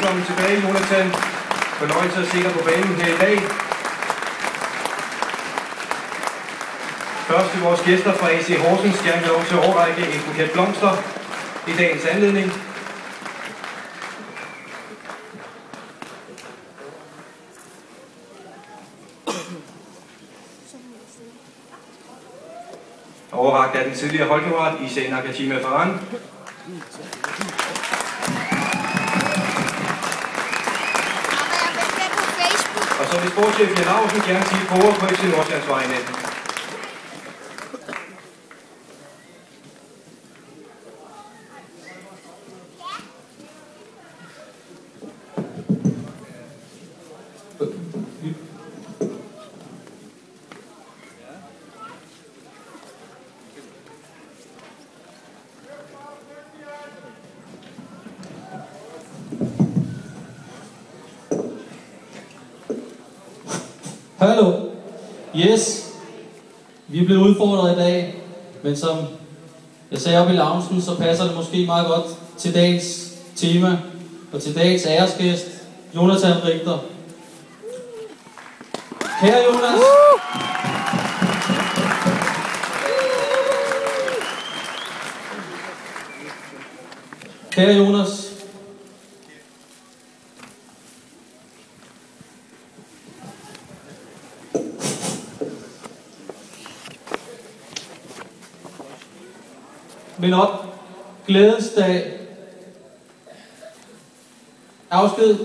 Velkommen tilbage, Jonathan. Fornøjelse at se dig på banen her i dag. Først til vores gæster fra AC Horsens skal vi lov til at overrække en buket blomster i dagens anledning. Overrakt af den tidligere holdkammerat Issa Nakajima Farhan. Og så vil sportschef Jan Ausen gerne sige på ord på FC Nordsjællands vegne. Hallo. Yes. Vi er blevet udfordret i dag, men som jeg sagde op i loungen, så passer det måske meget godt til dagens tema og til dagens æresgæst, Jonathan Richter. Kære Jonas. Kære Jonas. Men op, glædens dag, afsked,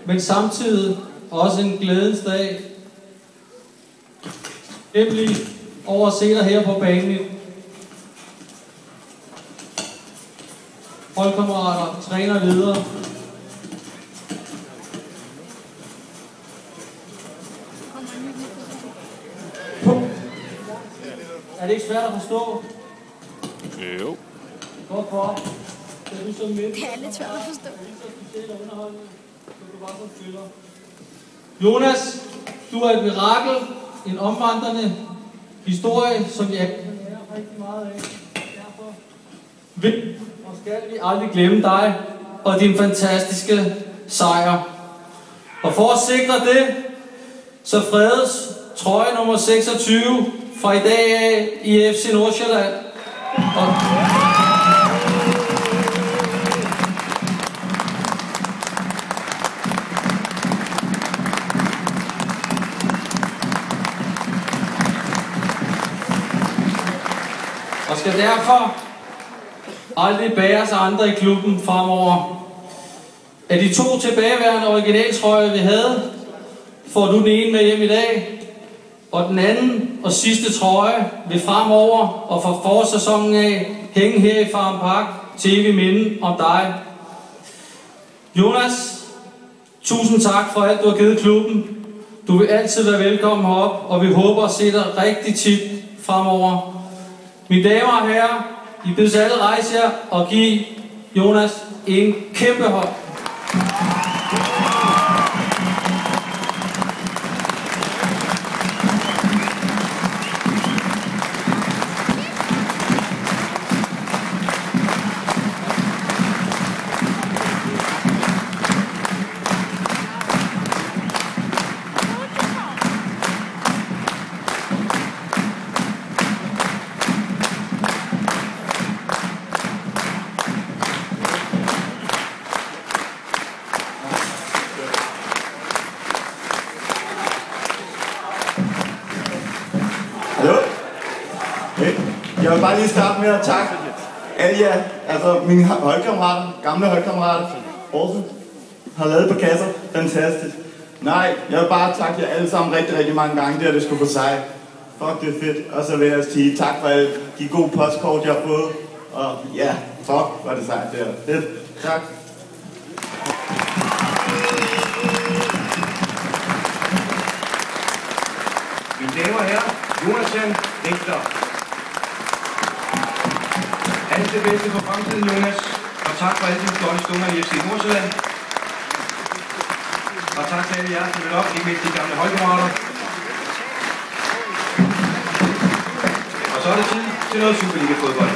men samtidig også en glædens dag, nemlig over at se dig her på banen. Holdkammerater, træner, ledere. Er det ikke svært at forstå? Jo. Hvorfor? Det er lidt svært at forstå. Jonas, du er et mirakel, en omvandrende historie, som jeg lærer rigtig meget af. Derfor vil og skal vi aldrig glemme dig og din fantastiske sejr. Og for at sikre det, så fredes trøje nummer 26 fra i dag af i FC Nordsjælland. Og skal derfor aldrig bæres af andre i klubben fremover. Af de 2 tilbageværende originaltrøjer, vi havde, får du den ene med hjem i dag. Og den anden og sidste trøje vil fremover og fra forårssæsonen af hænge her i Farum Park til evig minde om dig. Jonas, tusind tak for alt, du har givet klubben. Du vil altid være velkommen herop, og vi håber at se dig rigtig tit fremover. Mine damer og herrer, I bedes alle rejse jer og give Jonas en kæmpe hånd. Hallo? Hey. Jeg vil bare lige starte med at takke alle jer, altså mine holdkammerater, gamle holdkammerater, Aarhus, har lavet på kasser. Fantastisk. Nej, jeg vil bare takke jer alle sammen rigtig, rigtig mange gange, det skulle få sig. Fuck, det er fedt. Og så vil jeg sige tak for alle de gode postkort, jeg har fået. Og ja, fuck, hvor er det sejt, det er fedt. Tak. Mine damer og herrer, Jonathan Richter. Alt det bedste for fremtiden, Jonas. Og tak for alle dine flotte stunder i FC Nordsjælland. Og tak til alle jer, som vil op, ikke mindst de gamle holdkammerater. Og så er det tid til noget Superliga-fodbold.